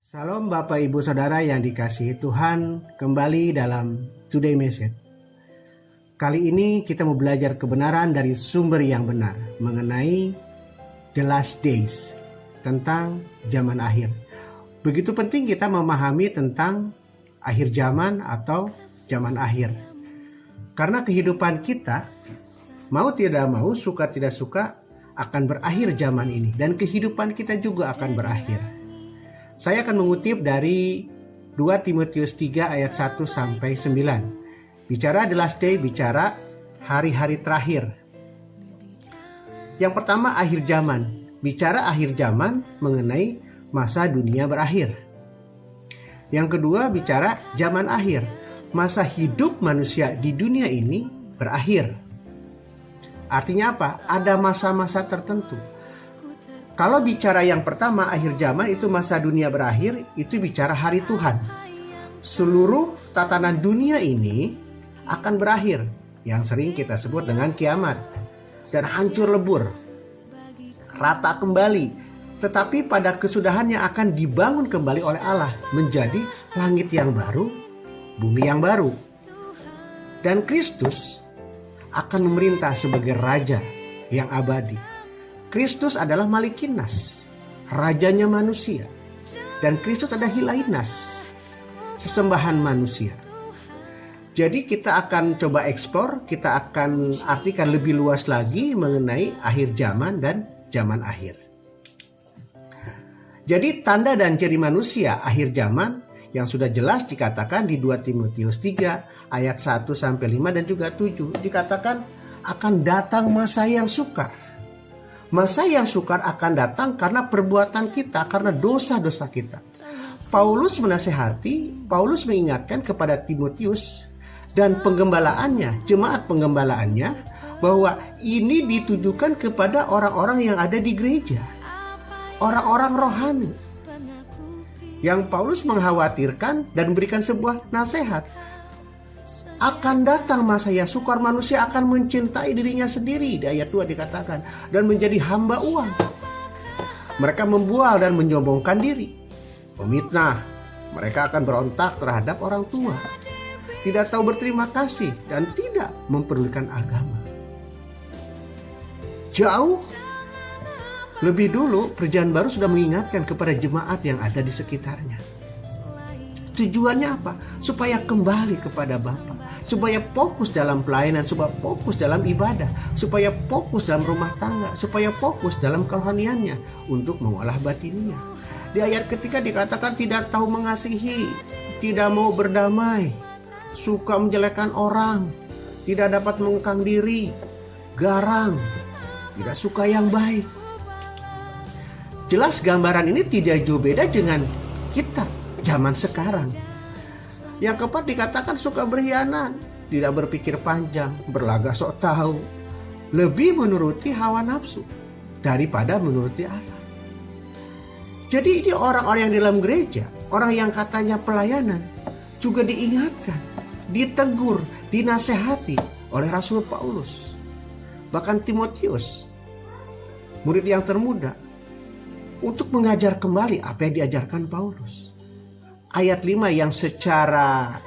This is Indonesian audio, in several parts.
Salam Bapak Ibu Saudara yang dikasihi Tuhan, kembali dalam Today Message. Kali ini kita mau belajar kebenaran dari sumber yang benar mengenai The Last Days, tentang zaman akhir. Begitu penting kita memahami tentang akhir zaman atau zaman akhir. Karena kehidupan kita, mau tidak mau, suka tidak suka, akan berakhir zaman ini. Dan kehidupan kita juga akan berakhir. Saya akan mengutip dari 2 Timotius 3 ayat 1 sampai 9. Bicara the last day, bicara hari-hari terakhir. Yang pertama, akhir zaman. Bicara akhir zaman mengenai masa dunia berakhir. Yang kedua, bicara zaman akhir. Masa hidup manusia di dunia ini berakhir. Artinya apa? Ada masa-masa tertentu. Kalau bicara yang pertama, akhir zaman, itu masa dunia berakhir, itu bicara hari Tuhan. Seluruh tatanan dunia ini akan berakhir, yang sering kita sebut dengan kiamat. Dan hancur lebur, rata kembali. Tetapi pada kesudahannya akan dibangun kembali oleh Allah, menjadi langit yang baru, bumi yang baru. Dan Kristus akan memerintah sebagai Raja yang abadi. Kristus adalah Malikinas, rajanya manusia. Dan Kristus adalah Hilainas, sesembahan manusia. Jadi kita akan coba eksplor, kita akan artikan lebih luas lagi mengenai akhir zaman dan zaman akhir. Jadi tanda dan ciri manusia akhir zaman yang sudah jelas dikatakan di 2 Timotius 3 ayat 1 sampai 5 dan juga 7, dikatakan akan datang masa yang sukar. Masa yang sukar akan datang karena perbuatan kita, karena dosa-dosa kita. Paulus menasehati, Paulus mengingatkan kepada Timotius dan penggembalaannya, jemaat penggembalaannya, bahwa ini ditujukan kepada orang-orang yang ada di gereja, orang-orang rohani. Yang Paulus mengkhawatirkan dan memberikan sebuah nasihat. Akan datang masa yang sukar, manusia akan mencintai dirinya sendiri. Di ayat 2 dikatakan, dan menjadi hamba uang. Mereka membual dan menyombongkan diri. Pemitnah, mereka akan berontak terhadap orang tua. Tidak tahu berterima kasih dan tidak mempedulikan agama. Jauh lebih dulu Perjanjian Baru sudah mengingatkan kepada jemaat yang ada di sekitarnya. Tujuannya apa? Supaya kembali kepada Bapa, supaya fokus dalam pelayanan, supaya fokus dalam ibadah, supaya fokus dalam rumah tangga, supaya fokus dalam kerohaniannya untuk mengolah batinnya. Di ayat ketiga dikatakan tidak tahu mengasihi, tidak mau berdamai, suka menjelekkan orang, tidak dapat mengekang diri, garang, tidak suka yang baik. Jelas gambaran ini tidak jauh beda dengan kita zaman sekarang. Yang keempat dikatakan suka berkhianat, tidak berpikir panjang, berlagak sok tahu, lebih menuruti hawa nafsu daripada menuruti Allah. Jadi ini orang-orang yang di dalam gereja, orang yang katanya pelayanan, juga diingatkan, ditegur, dinasehati oleh Rasul Paulus. Bahkan Timotius, murid yang termuda, untuk mengajar kembali apa yang diajarkan Paulus. Ayat 5 yang secara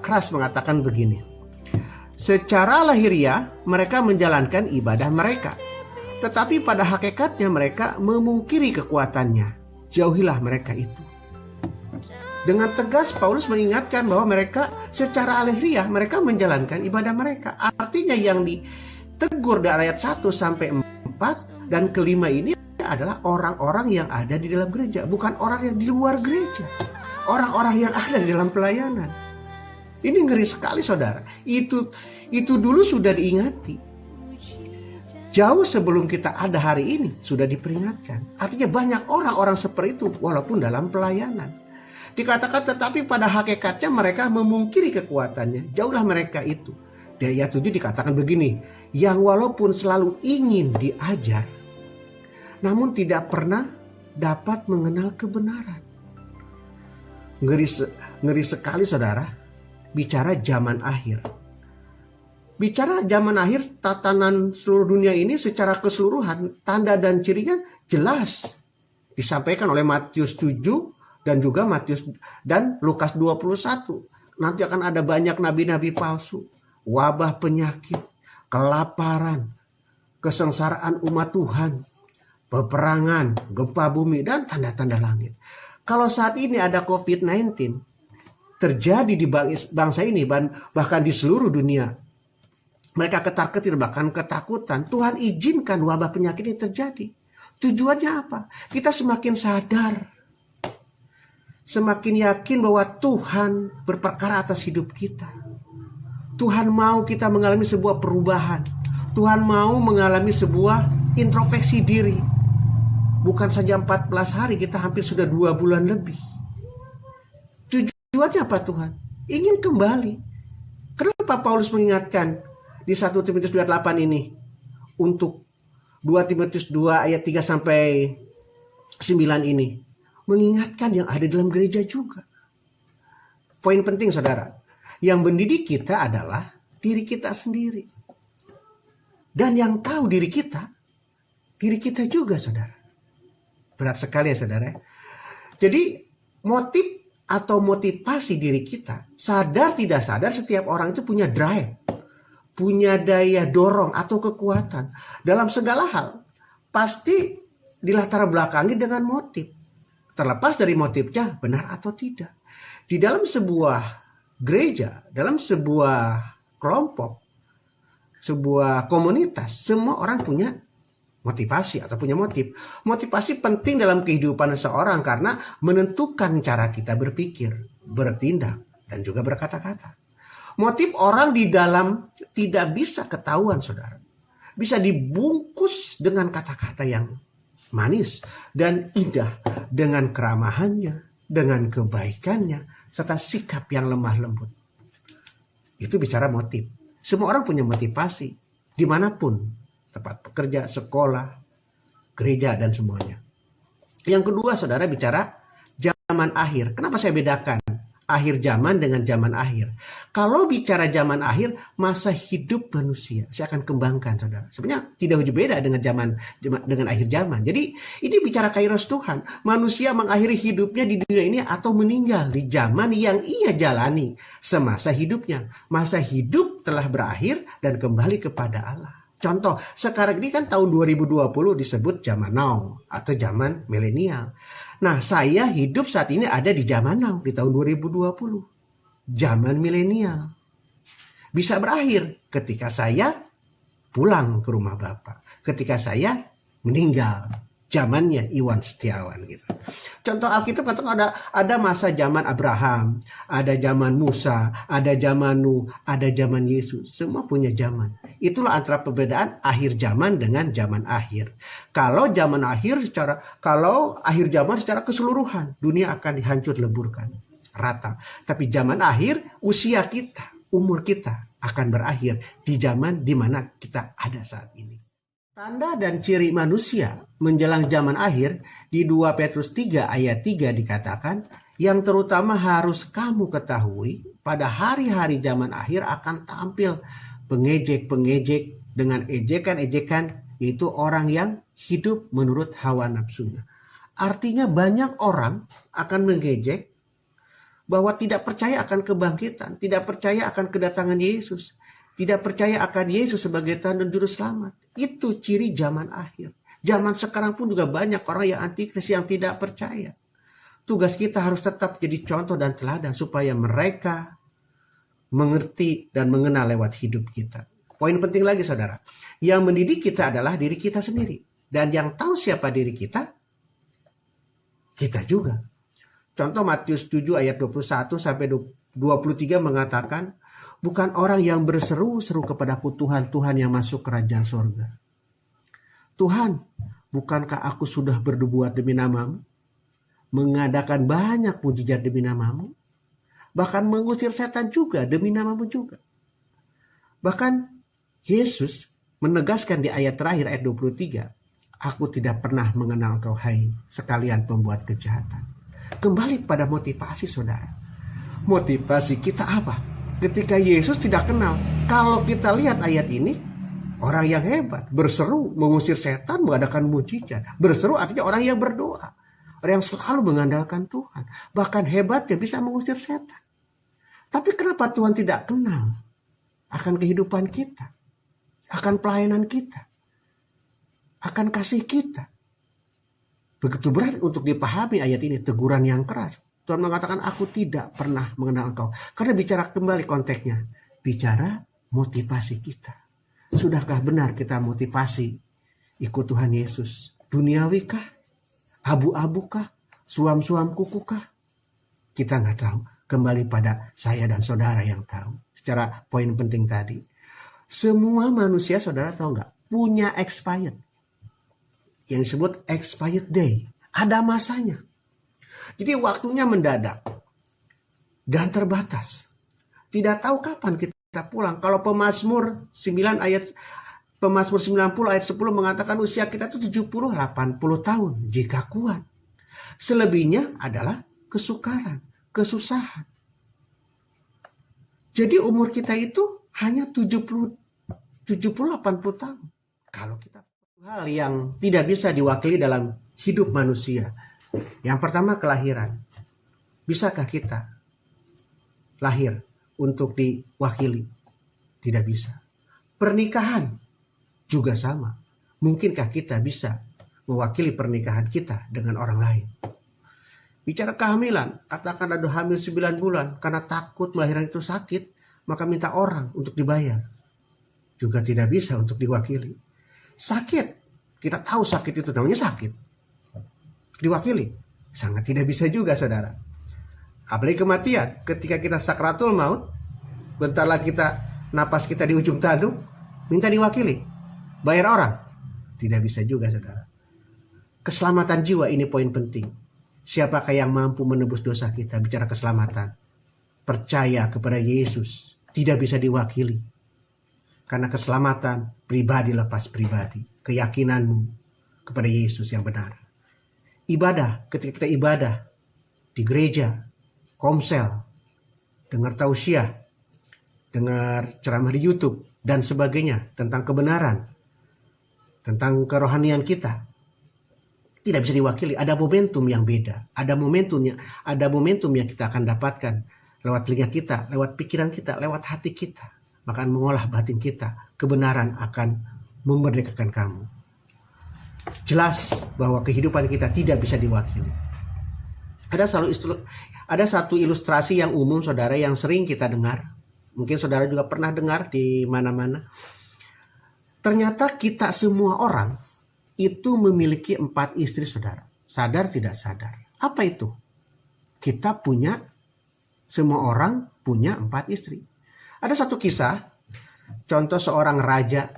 keras mengatakan begini. Secara lahiriah mereka menjalankan ibadah mereka, tetapi pada hakikatnya mereka memungkiri kekuatannya. Jauhilah mereka itu. Dengan tegas Paulus mengingatkan bahwa mereka secara lahiriah mereka menjalankan ibadah mereka. Artinya yang ditegur dari ayat 1 sampai 4 dan kelima ini adalah orang-orang yang ada di dalam gereja, bukan orang yang di luar gereja, orang-orang yang ada di dalam pelayanan. Ini ngeri sekali saudara. Itu dulu sudah diingati, jauh sebelum kita ada hari ini sudah diperingatkan. Artinya banyak orang-orang seperti itu walaupun dalam pelayanan. Dikatakan tetapi pada hakikatnya mereka memungkiri kekuatannya. Jauhlah mereka itu. Di ayat 7 dikatakan begini, yang walaupun selalu ingin diajar, namun tidak pernah dapat mengenal kebenaran. Ngeri sekali saudara. Bicara zaman akhir. Bicara zaman akhir, tatanan seluruh dunia ini secara keseluruhan, tanda dan cirinya jelas. Disampaikan oleh Matius 7 Dan juga Matius dan Lukas 21. Nanti akan ada banyak nabi-nabi palsu, wabah penyakit, kelaparan, kesengsaraan umat Tuhan, peperangan, gempa bumi, dan tanda-tanda langit. Kalau saat ini ada COVID-19 terjadi di bangsa ini, bahkan di seluruh dunia, mereka ketar-ketir, bahkan ketakutan. Tuhan izinkan wabah penyakit ini terjadi. Tujuannya apa? Kita semakin sadar, semakin yakin bahwa Tuhan berperkara atas hidup kita. Tuhan mau kita mengalami sebuah perubahan. Tuhan mau mengalami sebuah introspeksi diri. Bukan saja 14 hari, kita hampir sudah 2 bulan lebih. Tujuannya apa Tuhan? Ingin kembali. Kenapa Paulus mengingatkan di 1 Timotius 2:8 ini? Untuk 2 Timotius 2 ayat 3 sampai 9 ini. Mengingatkan yang ada dalam gereja juga. Poin penting saudara, yang mendidik kita adalah diri kita sendiri. Dan yang tahu diri kita juga saudara. Berat sekali ya saudara. Jadi motif atau motivasi diri kita, sadar tidak sadar setiap orang itu punya drive, punya daya dorong atau kekuatan. Dalam segala hal, pasti dilatar belakangi dengan motif. Terlepas dari motifnya benar atau tidak. Di dalam sebuah gereja, dalam sebuah kelompok, sebuah komunitas, semua orang punya motivasi atau punya motif. Motivasi penting dalam kehidupan seseorang karena menentukan cara kita berpikir, bertindak, dan juga berkata-kata. Motif orang di dalam tidak bisa ketahuan, saudara. Bisa dibungkus dengan kata-kata yang manis dan indah, dengan keramahannya, dengan kebaikannya, serta sikap yang lemah lembut. Itu bicara motif. Semua orang punya motivasi, dimanapun, tempat pekerja, sekolah, gereja, dan semuanya. Yang kedua, saudara, bicara zaman akhir. Kenapa saya bedakan akhir zaman dengan zaman akhir? Kalau bicara zaman akhir, masa hidup manusia, saya akan kembangkan, saudara. Sebenarnya tidak jauh beda dengan akhir zaman. Jadi ini bicara kairos Tuhan. Manusia mengakhiri hidupnya di dunia ini atau meninggal di zaman yang ia jalani semasa hidupnya. Masa hidup telah berakhir dan kembali kepada Allah. Contoh, sekarang ini kan tahun 2020 disebut zaman now atau zaman milenial. Nah, saya hidup saat ini ada di zaman now, di tahun 2020. Zaman milenial. Bisa berakhir ketika saya pulang ke rumah Bapak. Ketika saya meninggal. Zamannya Iwan Setiawan gitu. Contoh Alkitab katakan ada masa zaman Abraham, ada zaman Musa, ada zaman Nuh, ada zaman Yesus. Semua punya zaman. Itulah antara perbedaan akhir zaman dengan zaman akhir. Kalau akhir zaman secara keseluruhan, dunia akan dihancur leburkan, rata. Tapi zaman akhir, usia kita, umur kita akan berakhir di zaman di mana kita ada saat ini. Tanda dan ciri manusia menjelang zaman akhir di 2 Petrus 3 ayat 3 dikatakan, yang terutama harus kamu ketahui pada hari-hari zaman akhir akan tampil pengejek-pengejek dengan ejekan-ejekan, yaitu orang yang hidup menurut hawa nafsunya. Artinya banyak orang akan mengejek bahwa tidak percaya akan kebangkitan, tidak percaya akan kedatangan Yesus, tidak percaya akan Yesus sebagai Tuhan dan Juru Selamat. Itu ciri zaman akhir. Zaman sekarang pun juga banyak orang yang antikris, yang tidak percaya. Tugas kita harus tetap jadi contoh dan teladan supaya mereka mengerti dan mengenal lewat hidup kita. Poin penting lagi saudara, yang mendidik kita adalah diri kita sendiri. Dan yang tahu siapa diri kita juga. Contoh Matius 7 ayat 21 sampai 23 mengatakan, bukan orang yang berseru-seru kepadaku, Tuhan, Tuhan, yang masuk kerajaan sorga. Tuhan, bukankah aku sudah berbuat demi namamu? Mengadakan banyak mujizat demi namamu? Bahkan mengusir setan juga demi namamu juga. Bahkan Yesus menegaskan di ayat terakhir, ayat 23, aku tidak pernah mengenal kau, hai sekalian pembuat kejahatan. Kembali pada motivasi saudara. Motivasi kita apa? Ketika Yesus tidak kenal. Kalau kita lihat ayat ini, orang yang hebat, berseru, mengusir setan, mengadakan mujizat. Berseru artinya orang yang berdoa. Orang yang selalu mengandalkan Tuhan. Bahkan hebatnya bisa mengusir setan. Tapi kenapa Tuhan tidak kenal akan kehidupan kita, akan pelayanan kita, akan kasih kita? Begitu berat untuk dipahami ayat ini, teguran yang keras. Tuhan mengatakan, aku tidak pernah mengenal engkau. Karena bicara kembali konteksnya, bicara motivasi kita. Sudahkah benar kita motivasi ikut Tuhan Yesus? Duniawi kah? Abu-abu kah? Suam-suam kuku kah? Kita nggak tahu. Kembali pada saya dan saudara yang tahu. Secara poin penting tadi. Semua manusia, saudara tahu nggak? Punya expired. Yang disebut expired day. Ada masanya. Jadi waktunya mendadak. Dan terbatas. Tidak tahu kapan kita pulang. Kalau Pemazmur 90 ayat 10 mengatakan usia kita itu 70-80 tahun. Jika kuat. Selebihnya adalah kesukaran, kesusahan. Jadi umur kita itu hanya 70-80 tahun. Kalau kita hal yang tidak bisa diwakili dalam hidup manusia. Yang pertama kelahiran. Bisakah kita lahir untuk diwakili? Tidak bisa. Pernikahan juga sama. Mungkinkah kita bisa mewakili pernikahan kita dengan orang lain? Bicara kehamilan, katakan ada hamil 9 bulan karena takut melahirkan itu sakit, maka minta orang untuk dibayar. Juga tidak bisa untuk diwakili. Sakit, kita tahu sakit itu namanya sakit. Diwakili, sangat tidak bisa juga, saudara. Apalagi kematian, ketika kita sakratul maut, bentar lagi napas kita di ujung tanduk, minta diwakili, bayar orang, tidak bisa juga, saudara. Keselamatan jiwa ini poin penting. Siapakah yang mampu menebus dosa kita? Bicara keselamatan, percaya kepada Yesus, tidak bisa diwakili. Karena keselamatan pribadi lepas pribadi, keyakinanmu kepada Yesus yang benar. Ibadah, ketika kita ibadah di gereja, komsel, dengar tausiah, dengar ceramah di YouTube dan sebagainya tentang kebenaran, tentang kerohanian kita, tidak bisa diwakili. Ada momentum yang beda, ada momentum yang kita akan dapatkan lewat telinga kita, lewat pikiran kita, lewat hati kita, akan mengolah batin kita. Kebenaran akan memerdekakan kamu. Jelas bahwa kehidupan kita tidak bisa diwakili. Ada satu ilustrasi yang umum, saudara, yang sering kita dengar. Mungkin saudara juga pernah dengar di mana-mana. Ternyata kita semua orang itu memiliki 4 istri, saudara. Sadar tidak sadar. Apa itu? Semua orang punya 4 istri. Ada satu kisah, contoh seorang raja.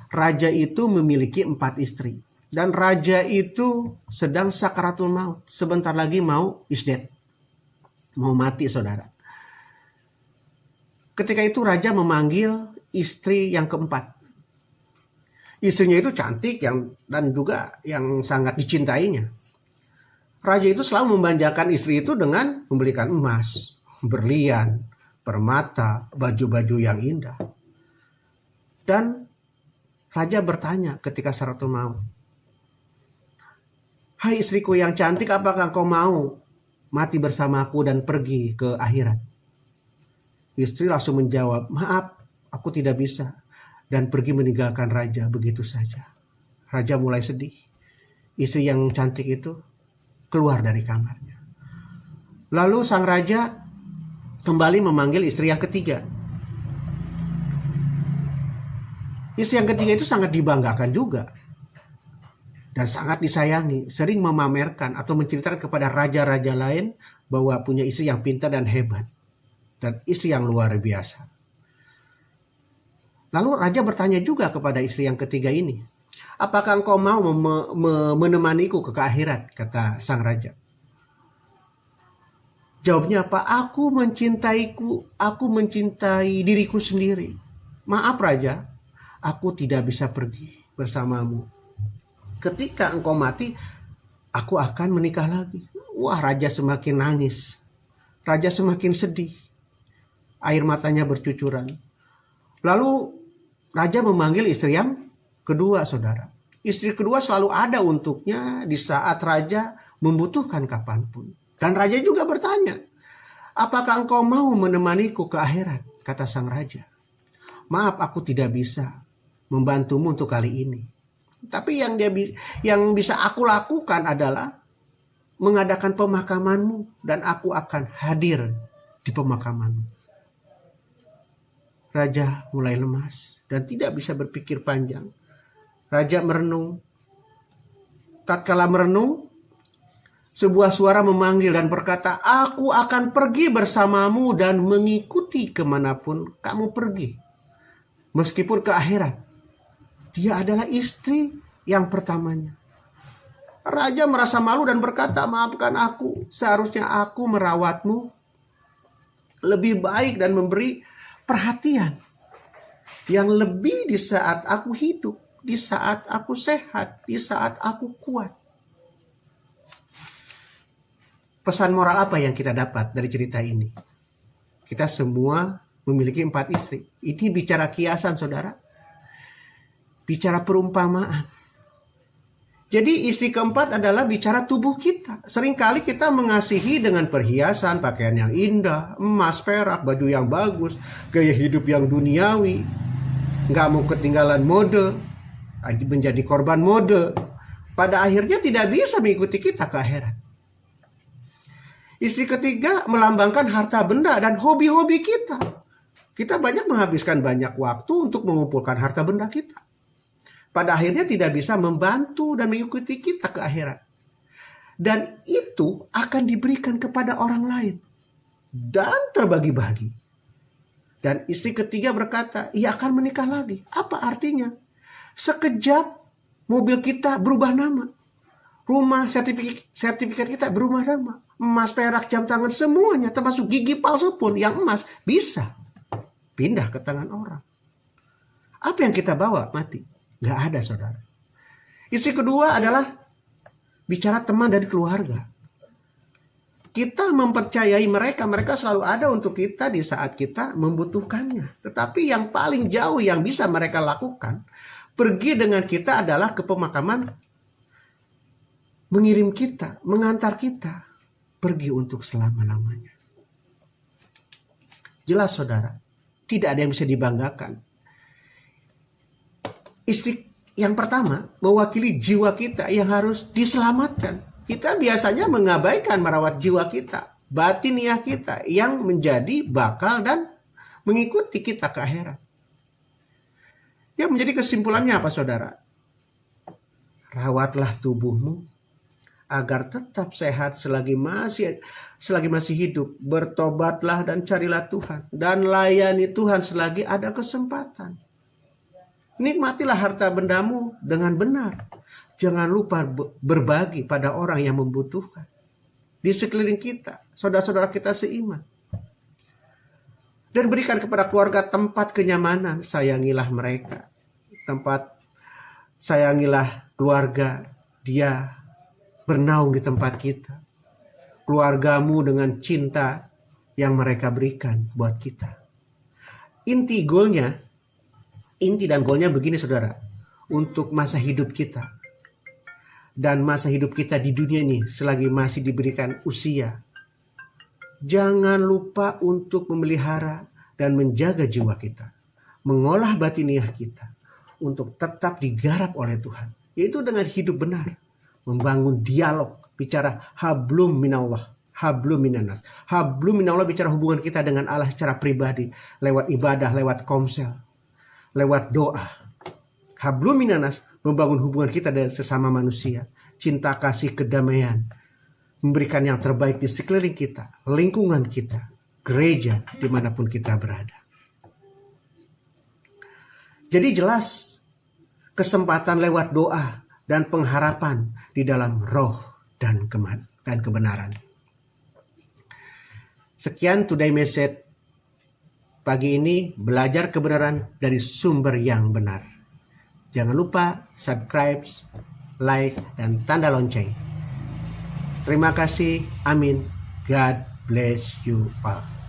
Raja itu memiliki 4 istri. Dan raja itu sedang sakaratul maut. Sebentar lagi mau isdet. Mau mati, saudara. Ketika itu raja memanggil istri yang keempat. Istrinya itu cantik dan juga yang sangat dicintainya. Raja itu selalu memanjakan istri itu dengan membelikan emas, berlian, permata, baju-baju yang indah. Dan raja bertanya ketika sakaratul maut, "Hai istriku yang cantik, apakah kau mau mati bersamaku dan pergi ke akhirat?" Istri langsung menjawab, "Maaf, aku tidak bisa." Dan pergi meninggalkan raja begitu saja. Raja mulai sedih. Istri yang cantik itu keluar dari kamarnya. Lalu sang raja kembali memanggil istri yang ketiga. Istri yang ketiga itu sangat dibanggakan juga. Dan sangat disayangi. Sering memamerkan atau menceritakan kepada raja-raja lain bahwa punya istri yang pintar dan hebat. Dan istri yang luar biasa. Lalu raja bertanya juga kepada istri yang ketiga ini, "Apakah engkau mau menemaniku ke akhirat?" kata sang raja. Jawabnya apa? Aku mencintai diriku sendiri. Maaf raja, aku tidak bisa pergi bersamamu. Ketika engkau mati, aku akan menikah lagi. Wah, raja semakin nangis. Raja semakin sedih. Air matanya bercucuran. Lalu raja memanggil istri yang kedua, saudara. Istri kedua selalu ada untuknya di saat raja membutuhkan kapanpun. Dan raja juga bertanya, apakah engkau mau menemaniku ke akhirat? Kata sang raja, maaf aku tidak bisa membantumu untuk kali ini. Tapi yang bisa aku lakukan adalah mengadakan pemakamanmu dan aku akan hadir di pemakamanmu. Raja mulai lemas dan tidak bisa berpikir panjang. Raja merenung. Tatkala merenung, sebuah suara memanggil dan berkata, aku akan pergi bersamamu dan mengikuti kemanapun kamu pergi. Meskipun ke akhirat. Dia adalah istri yang pertamanya. Raja merasa malu dan berkata, maafkan aku, seharusnya aku merawatmu lebih baik dan memberi perhatian yang lebih di saat aku hidup, di saat aku sehat, di saat aku kuat. Pesan moral apa yang kita dapat dari cerita ini? Kita semua memiliki 4 istri. Ini bicara kiasan, saudara. Bicara perumpamaan. Jadi istri keempat adalah bicara tubuh kita. Seringkali kita mengasihi dengan perhiasan, pakaian yang indah, emas, perak, baju yang bagus, gaya hidup yang duniawi. Nggak mau ketinggalan mode, menjadi korban mode. Pada akhirnya tidak bisa mengikuti kita ke akhirat. Istri ketiga melambangkan harta benda dan hobi-hobi kita. Kita banyak menghabiskan banyak waktu untuk mengumpulkan harta benda kita. Pada akhirnya tidak bisa membantu dan mengikuti kita ke akhirat. Dan itu akan diberikan kepada orang lain. Dan terbagi-bagi. Dan istri ketiga berkata, ia akan menikah lagi. Apa artinya? Sekejap mobil kita berubah nama. Rumah, sertifikat kita berubah nama. Emas, perak, jam tangan, semuanya. Termasuk gigi palsu pun yang emas bisa pindah ke tangan orang. Apa yang kita bawa mati? Gak ada, saudara. Istri kedua adalah bicara teman dari keluarga. Kita mempercayai mereka selalu ada untuk kita di saat kita membutuhkannya. Tetapi yang paling jauh yang bisa mereka lakukan, pergi dengan kita adalah ke pemakaman, mengirim kita, mengantar kita, pergi untuk selama-lamanya. Jelas, saudara, tidak ada yang bisa dibanggakan. Istri yang pertama mewakili jiwa kita yang harus diselamatkan. Kita biasanya mengabaikan merawat jiwa kita, batiniah kita yang menjadi bakal dan mengikuti kita ke akhirat. Yang menjadi kesimpulannya apa, saudara? Rawatlah tubuhmu agar tetap sehat selagi masih hidup. Bertobatlah dan carilah Tuhan dan layani Tuhan selagi ada kesempatan. Nikmatilah harta bendamu dengan benar. Jangan lupa berbagi pada orang yang membutuhkan. Di sekeliling kita, saudara-saudara kita seiman. Dan berikan kepada keluarga tempat kenyamanan. Sayangilah mereka. Sayangilah keluarga. Dia bernaung di tempat kita. Keluargamu dengan cinta yang mereka berikan buat kita. Inti dan goalnya begini, saudara. Untuk masa hidup kita. Dan masa hidup kita di dunia ini selagi masih diberikan usia. Jangan lupa untuk memelihara dan menjaga jiwa kita. Mengolah batiniah kita. Untuk tetap digarap oleh Tuhan. Yaitu dengan hidup benar. Membangun dialog. Bicara hablum minallah. Hablum minanas. Hablum minallah bicara hubungan kita dengan Allah secara pribadi. Lewat ibadah, lewat komsel. Lewat doa. Hablum minanas membangun hubungan kita dengan sesama manusia. Cinta, kasih, kedamaian. Memberikan yang terbaik di sekeliling kita. Lingkungan kita. Gereja dimanapun kita berada. Jadi jelas kesempatan lewat doa dan pengharapan di dalam roh dan kebenaran. Sekian Today Message. Pagi ini belajar kebenaran dari sumber yang benar. Jangan lupa subscribe, like, dan tanda lonceng. Terima kasih. Amin. God bless you all.